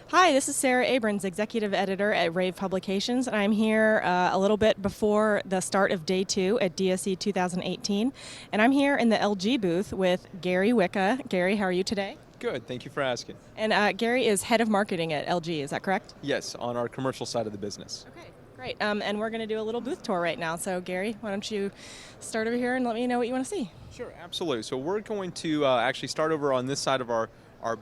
Hi, this is Sara Abrons, Executive Editor at Rave Publications, and I'm here a little bit before the start of Day 2 at DSE 2018. And I'm here in the LG booth with Garry Wicka. Garry, how are you today? Good, thank you for asking. And Garry is Head of Marketing at LG, is that correct? Yes, on our commercial side of the business. Okay, great. And we're going to do a little booth tour right now. So, Garry, why don't you start over here and let me know what you want to see? Sure, absolutely. So we're going to actually start over on this side of our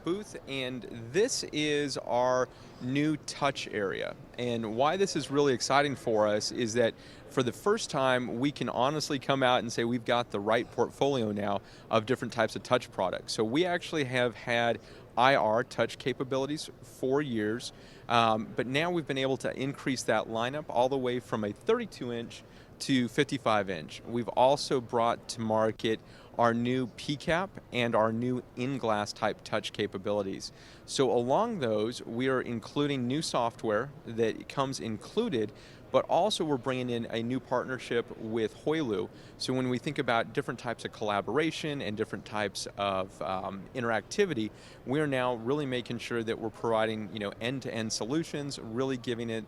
booth, and this is our new touch area. And why this is really exciting for us is that for the first time, we can honestly come out and say we've got the right portfolio now of different types of touch products. So we actually have had IR touch capabilities for years, but now we've been able to increase that lineup all the way from a 32-inch to 55-inch. We've also brought to market our new PCAP and our new in-glass type touch capabilities. So along those, we are including new software that comes included, but also we're bringing in a new partnership with Hoilu. So when we think about different types of collaboration and different types of interactivity, we are now really making sure that we're providing end-to-end solutions, really giving it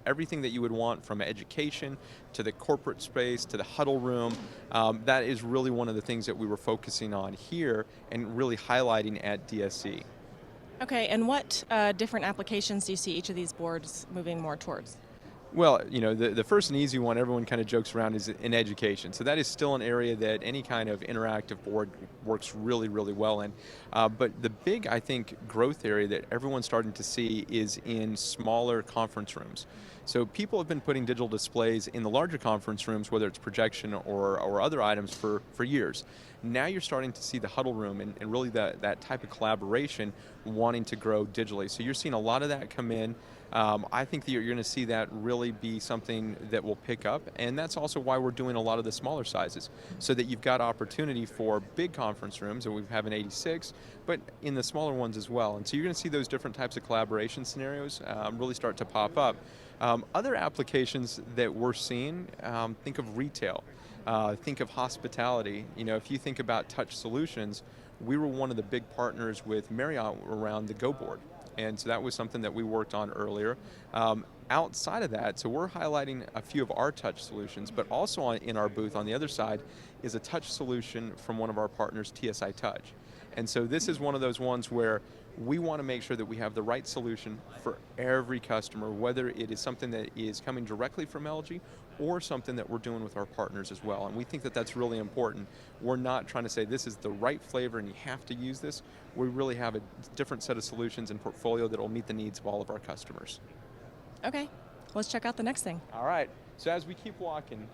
everything that you would want from education to the corporate space to the huddle room. That is really one of the things that we were focusing on here and really highlighting at DSE. Okay, and what different applications do you see each of these boards moving more towards? Well, the first and easy one everyone kind of jokes around is in education. So that is still an area that any kind of interactive board works really, really well in. But the big, I think, growth area that everyone's starting to see is in smaller conference rooms. So people have been putting digital displays in the larger conference rooms, whether it's projection or other items for years. Now you're starting to see the huddle room and really that type of collaboration wanting to grow digitally. So you're seeing a lot of that come in. I think that you're going to see that really be something that will pick up, and that's also why we're doing a lot of the smaller sizes, so that you've got opportunity for big conference rooms, and we have an 86, but in the smaller ones as well. And so you're going to see those different types of collaboration scenarios really start to pop up. Other applications that we're seeing, think of retail, think of hospitality. If you think about touch solutions, we were one of the big partners with Marriott around the Go board. And so that was something that we worked on earlier. Outside of that, so we're highlighting a few of our touch solutions, but also in our booth on the other side is a touch solution from one of our partners, TSI Touch. And so this is one of those ones where we want to make sure that we have the right solution for every customer, whether it is something that is coming directly from LG or something that we're doing with our partners as well. And we think that that's really important. We're not trying to say this is the right flavor and you have to use this. We really have a different set of solutions and portfolio that will meet the needs of all of our customers. Okay, let's check out the next thing. All right, so as we keep walking,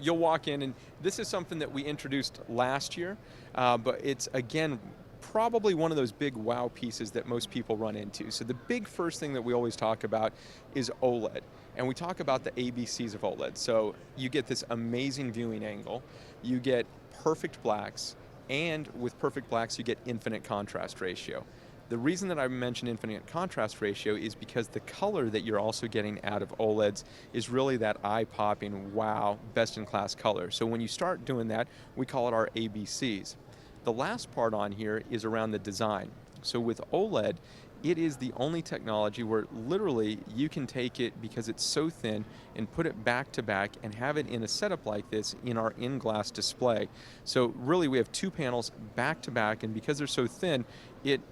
you'll walk in, and this is something that we introduced last year, but it's, again, probably one of those big wow pieces that most people run into. So the big first thing that we always talk about is OLED. And we talk about the ABCs of OLED. So you get this amazing viewing angle, you get perfect blacks, and with perfect blacks you get infinite contrast ratio. The reason that I mention infinite contrast ratio is because the color that you're also getting out of OLEDs is really that eye-popping, wow, best-in-class color. So when you start doing that, we call it our ABCs. The last part on here is around the design. So with OLED, it is the only technology where literally you can take it because it's so thin and put it back to back and have it in a setup like this in our in-glass display. So really we have two panels back to back, and because they're so thin, it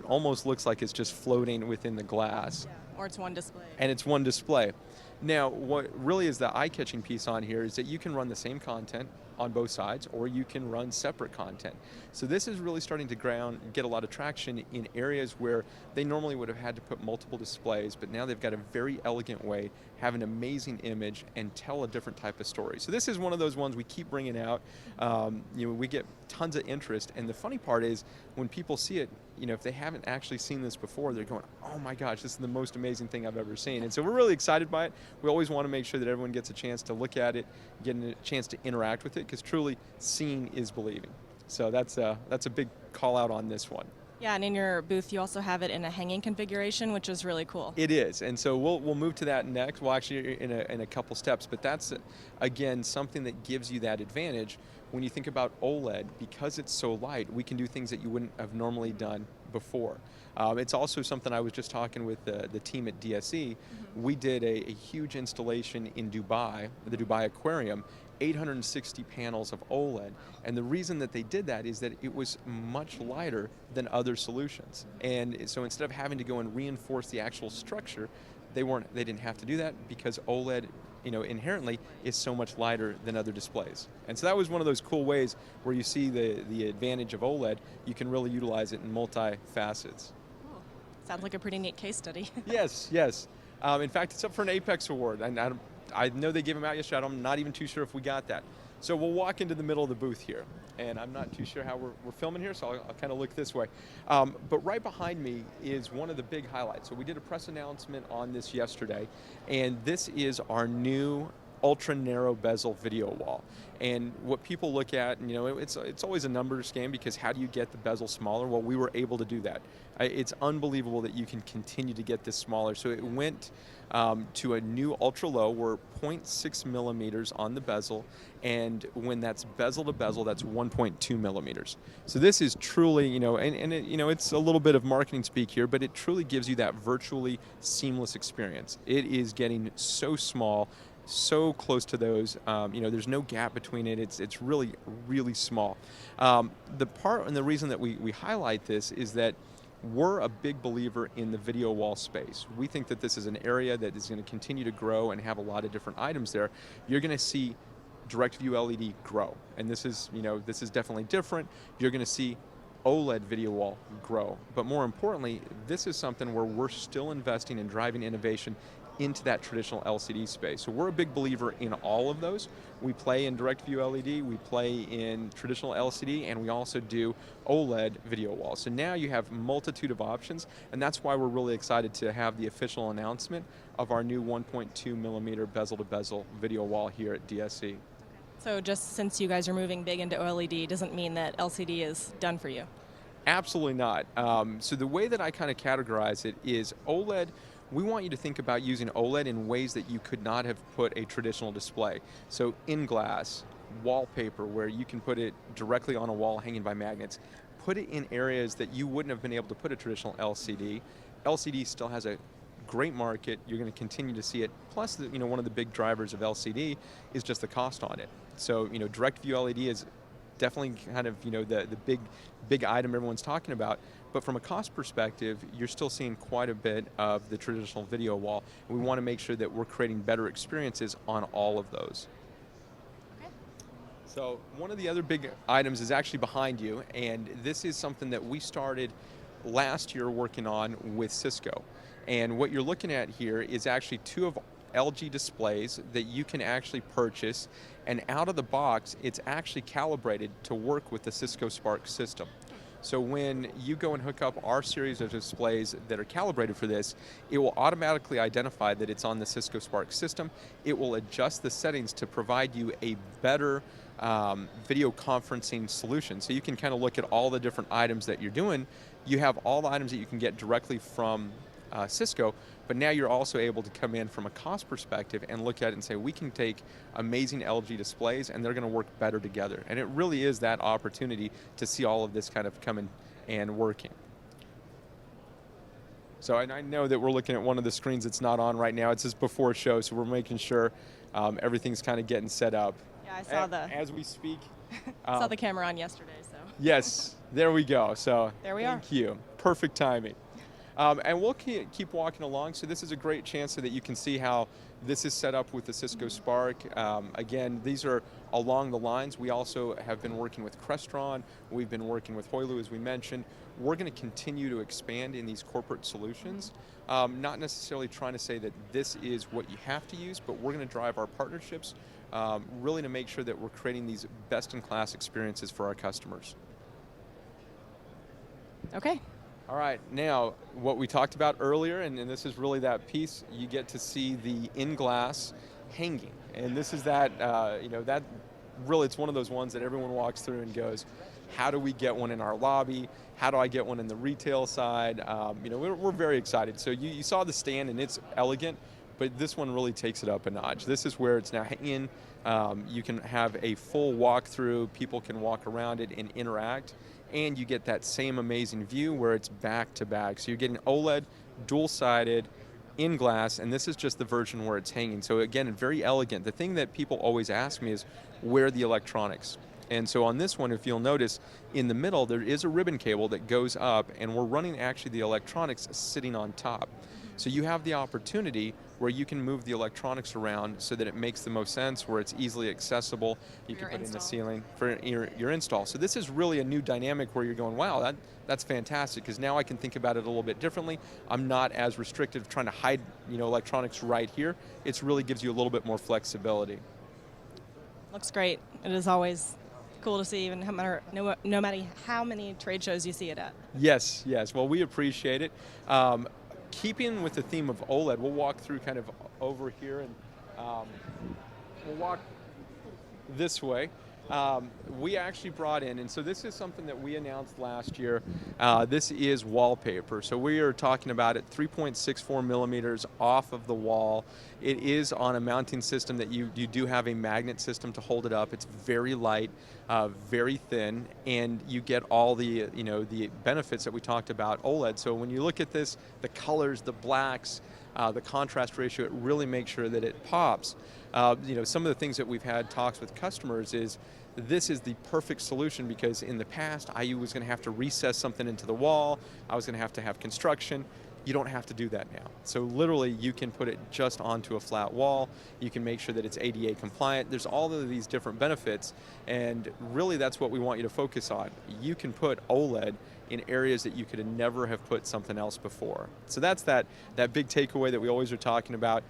almost looks like it's just floating within the glass. Yeah, or it's one display. And it's one display. Now, what really is the eye-catching piece on here is that you can run the same content on both sides, or you can run separate content. So this is really starting to get a lot of traction in areas where they normally would have had to put multiple displays, but now they've got a very elegant way, have an amazing image, and tell a different type of story. So this is one of those ones we keep bringing out. We get tons of interest, and the funny part is when people see it, if they haven't actually seen this before, they're going, oh my gosh, this is the most amazing thing I've ever seen. And so we're really excited by it. We always want to make sure that everyone gets a chance to look at it, get a chance to interact with it, because truly seeing is believing. So that's a big call out on this one. Yeah, and in your booth you also have it in a hanging configuration, which is really cool. It is, and so we'll move to that next. Well, actually, in a couple steps, but that's again something that gives you that advantage when you think about OLED. Because it's so light, we can do things that you wouldn't have normally done before. It's also something I was just talking with the team at DSE. We did a huge installation in Dubai, the Dubai Aquarium, 860 panels of OLED. And the reason that they did that is that it was much lighter than other solutions. And so instead of having to go and reinforce the actual structure, they didn't have to do that because OLED, inherently is so much lighter than other displays. And so that was one of those cool ways where you see the advantage of OLED. You can really utilize it in multi-facets. Sounds like a pretty neat case study. Yes. In fact, it's up for an Apex Award. And I know they gave them out yesterday. I'm not even too sure if we got that. So we'll walk into the middle of the booth here. And I'm not too sure how we're filming here, so I'll kind of look this way. But right behind me is one of the big highlights. So we did a press announcement on this yesterday, and this is our new ultra narrow bezel video wall. And what people look at, and it's always a numbers game, because how do you get the bezel smaller? Well, we were able to do that. It's unbelievable that you can continue to get this smaller. So it went to a new ultra low. We're 0.6 millimeters on the bezel, and when that's bezel to bezel, that's 1.2 millimeters. So this is truly, it's a little bit of marketing speak here, but it truly gives you that virtually seamless experience. It is getting so small, so close to those. There's no gap between it. It's really, really small. The part and the reason that we highlight this is that we're a big believer in the video wall space. We think that this is an area that is going to continue to grow and have a lot of different items there. You're going to see direct view LED grow, and this is definitely different. You're going to see OLED video wall grow, but more importantly, this is something where we're still investing in driving innovation into that traditional LCD space. So we're a big believer in all of those. We play in direct view LED, we play in traditional LCD, and we also do OLED video walls. So now you have multitude of options, and that's why we're really excited to have the official announcement of our new 1.2 millimeter bezel to bezel video wall here at DSE. So just since you guys are moving big into OLED, doesn't mean that LCD is done for you? Absolutely not. So the way that I kind of categorize it is OLED. We want you to think about using OLED in ways that you could not have put a traditional display. So in glass, wallpaper, where you can put it directly on a wall hanging by magnets. Put it in areas that you wouldn't have been able to put a traditional LCD. LCD still has a great market. You're going to continue to see it. Plus, one of the big drivers of LCD is just the cost on it. So, direct view LED is definitely kind of the big item everyone's talking about. But from a cost perspective, you're still seeing quite a bit of the traditional video wall. We want to make sure that we're creating better experiences on all of those. Okay. So one of the other big items is actually behind you, and this is something that we started last year working on with Cisco. And what you're looking at here is actually two of LG displays that you can actually purchase, and out of the box, it's actually calibrated to work with the Cisco Spark system. So when you go and hook up our series of displays that are calibrated for this, it will automatically identify that it's on the Cisco Spark system. It will adjust the settings to provide you a better video conferencing solution. So you can kind of look at all the different items that you're doing. You have all the items that you can get directly from Cisco, but now you're also able to come in from a cost perspective and look at it and say, we can take amazing LG displays and they're going to work better together. And it really is that opportunity to see all of this kind of coming and working. So I know that we're looking at one of the screens that's not on right now. It says before show, so we're making sure everything's kind of getting set up. Yeah, I saw as we speak. Saw the camera on yesterday, so. Yes, there we go. So there we are. Thank you. Perfect timing. And we'll keep walking along. So this is a great chance so that you can see how this is set up with the Cisco Spark. Again, these are along the lines. We also have been working with Crestron. We've been working with Hoilu, as we mentioned. We're going to continue to expand in these corporate solutions. Not necessarily trying to say that this is what you have to use, but we're going to drive our partnerships really to make sure that we're creating these best-in-class experiences for our customers. Okay. All right, now what we talked about earlier, and this is really that piece, you get to see the in-glass hanging. And this is that, that really, it's one of those ones that everyone walks through and goes, how do we get one in our lobby? How do I get one in the retail side? We're very excited. So you saw the stand and it's elegant, but this one really takes it up a notch. This is where it's now in. You can have a full walkthrough. People can walk around it and interact. and you get that same amazing view where it's back to back. So you're getting OLED, dual-sided, in glass, and this is just the version where it's hanging. So again, very elegant. The thing that people always ask me is, where are the electronics? And so on this one, if you'll notice, in the middle there is a ribbon cable that goes up, and we're running actually the electronics sitting on top. So you have the opportunity where you can move the electronics around so that it makes the most sense, where it's easily accessible. You can put it in the ceiling for your install. So this is really a new dynamic where you're going, wow, that's fantastic, because now I can think about it a little bit differently. I'm not as restricted trying to hide electronics right here. It really gives you a little bit more flexibility. Looks great. It is always cool to see, even no matter how many trade shows you see it at. Yes, yes. Well, we appreciate it. Keeping with the theme of OLED, we'll walk through kind of over here, and we'll walk this way. We actually brought in, and so this is something that we announced last year. This is Wallpaper. So we are talking about it 3.64 millimeters off of the wall. It is on a mounting system that you do have a magnet system to hold it up. It's very light, very thin, and you get all the the benefits that we talked about OLED. So when you look at this, the colors, the blacks, the contrast ratio, it really makes sure that it pops. Some of the things that we've had talks with customers is, this is the perfect solution, because in the past I was going to have to recess something into the wall, I was going to have construction. You don't have to do that now. So literally you can put it just onto a flat wall. You can make sure that it's ADA compliant. There's all of these different benefits, and really that's what we want you to focus on. You can put OLED in areas that you could never have put something else before. So that's that big takeaway that we always are talking about.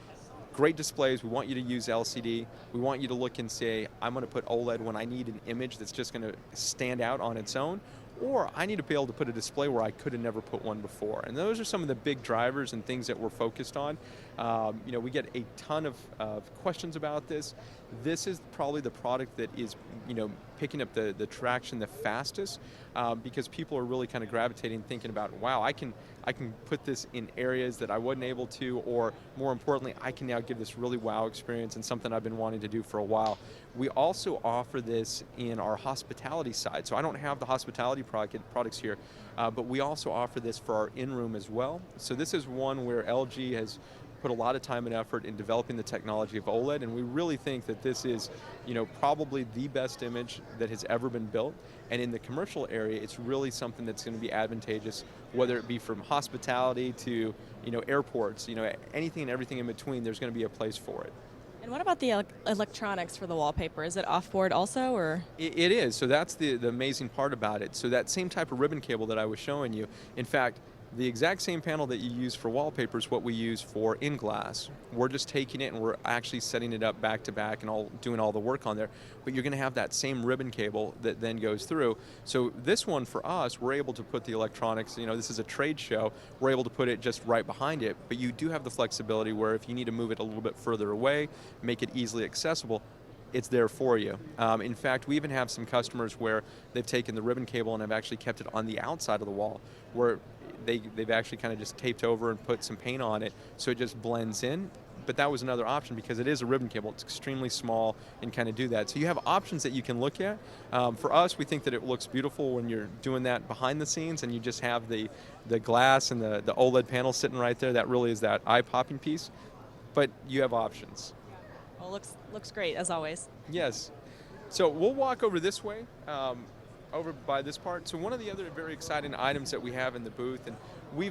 Great displays. We want you to use LCD. We want you to look and say, I'm going to put OLED when I need an image that's just going to stand out on its own, or I need to be able to put a display where I could have never put one before. And those are some of the big drivers and things that we're focused on. We get a ton of questions about this. This is probably the product that is picking up the traction the fastest, because people are really kind of gravitating, thinking about, wow, I can put this in areas that I wasn't able to, or more importantly, I can now give this really wow experience, and something I've been wanting to do for a while. We also offer this in our hospitality side. So I don't have the hospitality products here, but we also offer this for our in-room as well. So this is one where LG has put a lot of time and effort in developing the technology of OLED, and we really think that this is, probably the best image that has ever been built. And in the commercial area, it's really something that's going to be advantageous, whether it be from hospitality to, airports, anything and everything in between. There's going to be a place for it. And what about the electronics for the wallpaper? Is it off-board also, or? It is. So that's the amazing part about it. So that same type of ribbon cable that I was showing you, in fact, the exact same panel that you use for wallpaper is what we use for in-glass. We're just taking it and we're actually setting it up back to back and doing all the work on there. But you're going to have that same ribbon cable that then goes through. So this one for us, we're able to put the electronics, this is a trade show, we're able to put it just right behind it. But you do have the flexibility where if you need to move it a little bit further away, make it easily accessible, it's there for you. In fact, we even have some customers where they've taken the ribbon cable and have actually kept it on the outside of the wall, where they've actually kind of just taped over and put some paint on it so it just blends in. But that was another option, because it is a ribbon cable. It's extremely small and kind of do that. So you have options that you can look at. For us, we think that it looks beautiful when you're doing that behind the scenes and you just have the glass and the OLED panel sitting right there. That really is that eye-popping piece. But you have options. Well, looks great, as always. Yes. So we'll walk over this way, over by this part. So one of the other very exciting items that we have in the booth, and we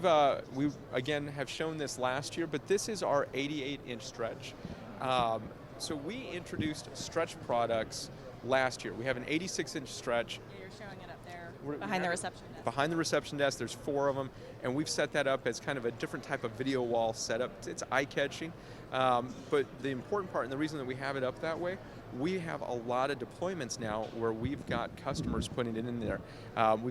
again have shown this last year, but this is our 88-inch stretch. So we introduced stretch products last year. We have an 86-inch stretch. Yeah, you're showing it up there behind the reception desk. Behind the reception desk, there's 4 of them, and we've set that up as kind of a different type of video wall setup. It's eye-catching, but the important part, and the reason that we have it up that way, we have a lot of deployments now where we've got customers putting it in there.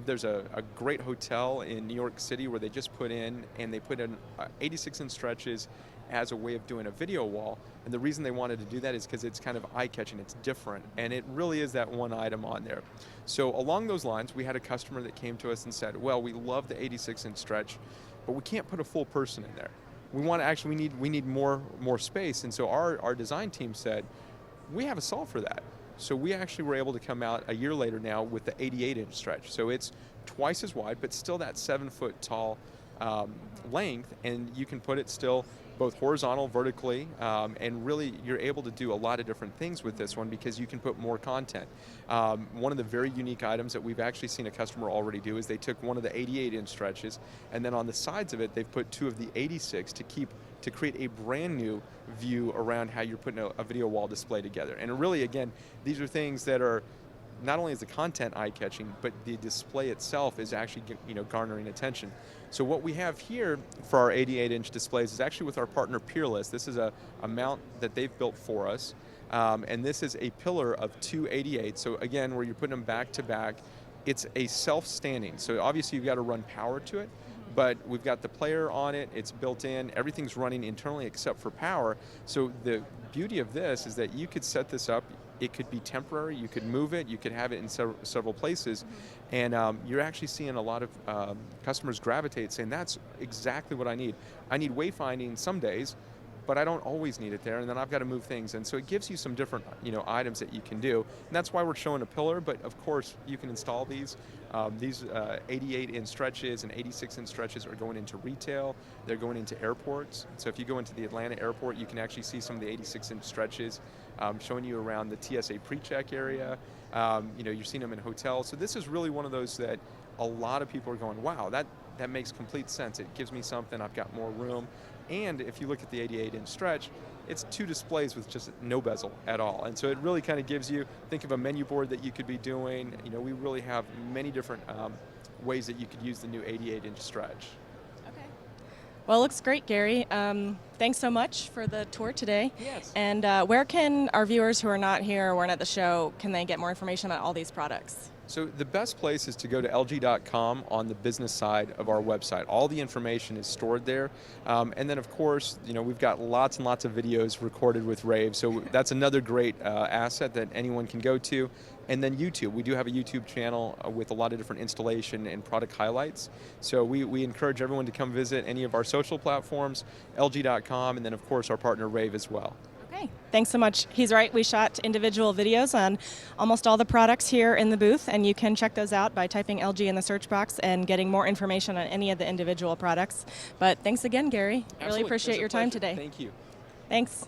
There's a great hotel in New York City where they just put in 86-inch stretches as a way of doing a video wall. And the reason they wanted to do that is because it's kind of eye-catching, it's different, and it really is that one item on there. So along those lines, we had a customer that came to us and said, well, we love the 86-inch stretch, but we can't put a full person in there. We need more space. And so our design team said, we have a solve for that. So we actually were able to come out a year later now with the 88-inch stretch. So it's twice as wide, but still that 7-foot tall length, and you can put it still both horizontal, vertically, and really you're able to do a lot of different things with this one because you can put more content. One of the very unique items that we've actually seen a customer already do is they took one of the 88-inch stretches, and then on the sides of it they've put two of the 86 to create a brand new view around how you're putting a video wall display together. And really, again, these are things that are not only is the content eye-catching, but the display itself is actually garnering attention. So what we have here for our 88-inch displays is actually with our partner Peerless. This is a mount that they've built for us, and this is a pillar of 288. So again, where you're putting them back to back, it's a self-standing. So obviously you've got to run power to it, but we've got the player on it, it's built in, everything's running internally except for power. So the beauty of this is that you could set this up. It could be temporary, you could move it, you could have it in several places, and you're actually seeing a lot of customers gravitate saying, that's exactly what I need. I need wayfinding some days, but I don't always need it there, and then I've got to move things. And so it gives you some different items that you can do, and that's why we're showing a pillar, but of course you can install these. These 88-inch stretches and 86-inch stretches are going into retail, they're going into airports. So if you go into the Atlanta airport, you can actually see some of the 86-inch stretches showing you around the TSA pre-check area. You're seeing them in hotels. So this is really one of those that a lot of people are going, wow, that makes complete sense. It gives me something, I've got more room. And if you look at the 88-inch stretch, it's two displays with just no bezel at all. And so it really kind of gives you, think of a menu board that you could be doing. We really have many different ways that you could use the new 88-inch stretch. Okay. Well, it looks great, Gary. Thanks so much for the tour today. Yes. And where can our viewers who are not here or weren't at the show, can they get more information about all these products? So the best place is to go to lg.com on the business side of our website. All the information is stored there. And then of course, we've got lots and lots of videos recorded with Rave. So that's another great asset that anyone can go to. And then YouTube. We do have a YouTube channel with a lot of different installation and product highlights. So we encourage everyone to come visit any of our social platforms, lg.com, and then of course our partner Rave as well. Okay, thanks so much. He's right, we shot individual videos on almost all the products here in the booth, and you can check those out by typing LG in the search box and getting more information on any of the individual products. But thanks again, Gary. Absolutely. Really appreciate your time Pleasure. today. Thank you. Thanks.